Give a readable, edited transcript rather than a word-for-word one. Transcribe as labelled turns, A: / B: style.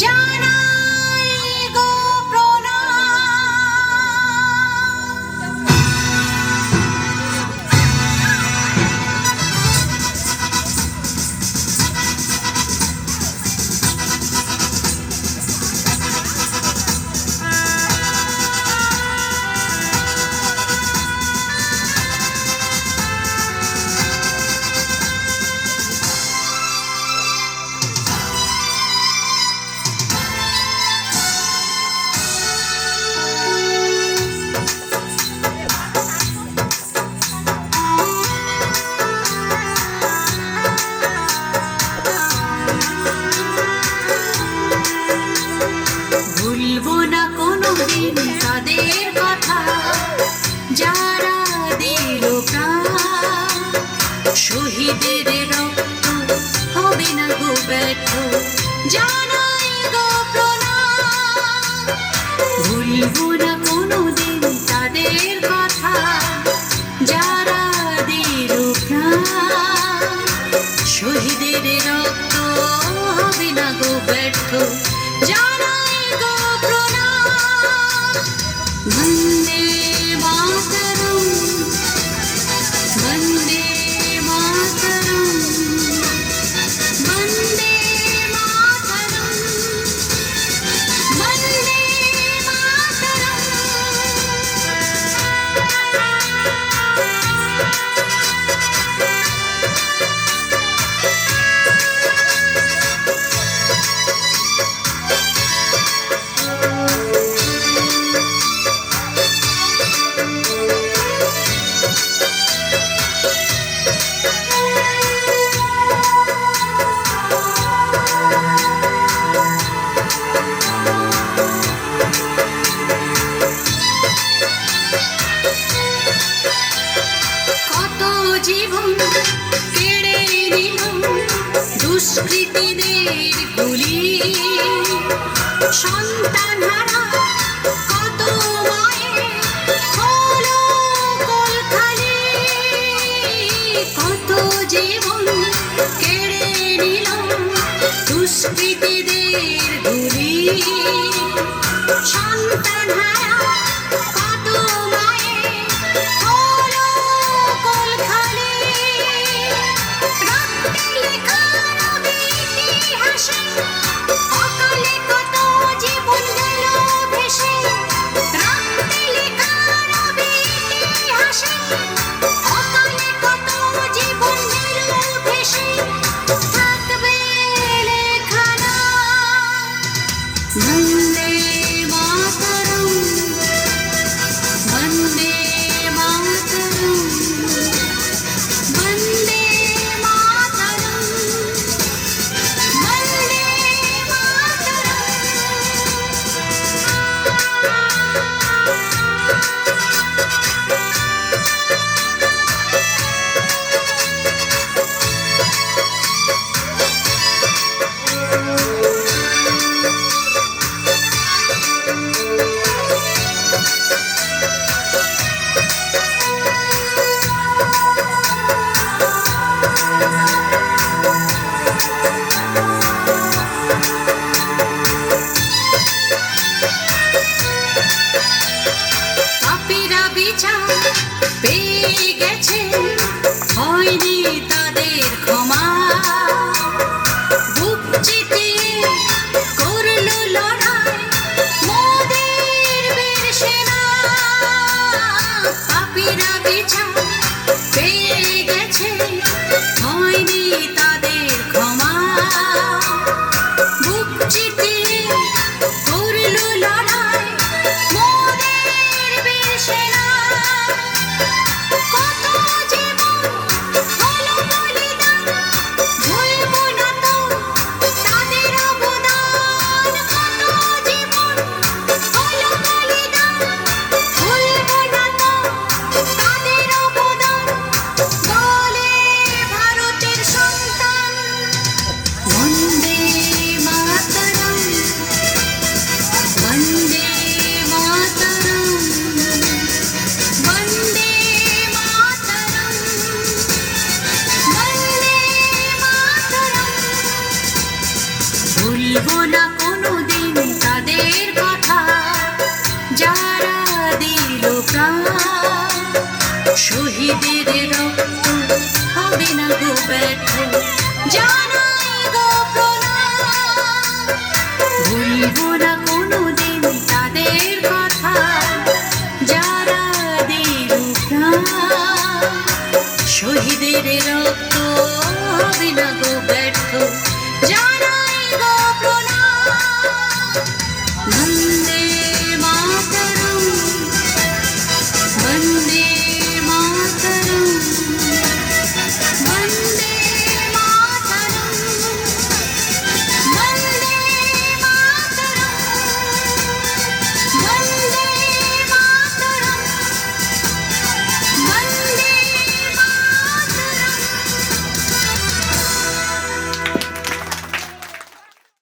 A: জানাই গো প্রণাম। ভুলবো না কোনোদিন তাদের কথা, যারা দিল প্রাণ। শহীদের রক্ত হবে না গো ব্যর্থ, জানাই গো প্রণাম। ভুলবো না কোনোদিন তাদের কথা, যারা দিল প্রাণ। শহীদের রক্ত হবে না গো ব্যর্থ, জানাই গো প্রণাম। বন্দে মাতরম, বন্দে মাতরম, বন্দে মাতরম, বন্দে মাতরম। কত জীবন কেড়ে নিল দুষ্কৃতীদের গুলি, সন্তান হারা কত মায়ের হলো কোলখালি। কত জীবন কেড়ে নিল দুষ্কৃতীদের গুলি, সন্তান হারা কত মায়ের হলো কোলখালি। রক্তে লেখা রবে ইতিহাসে, অকালে কত জীবন গেল ভেসে। রক্তে লেখা রবে ইতিহাসে, অকালে কত জীবন গেল ভেসে। থাকবে লেখা নাম ভুলবো না কোনোদিন তাদের কথা, যারা দিল প্রাণ। শহীদের রক্ত হবে না গো ব্যর্থ, জানাই গো প্রণাম। ভুলবো না কোনোদিন তাদের কথা, যারা দিল প্রাণ। শহীদের রক্ত হবে না গো ব্যর্থ।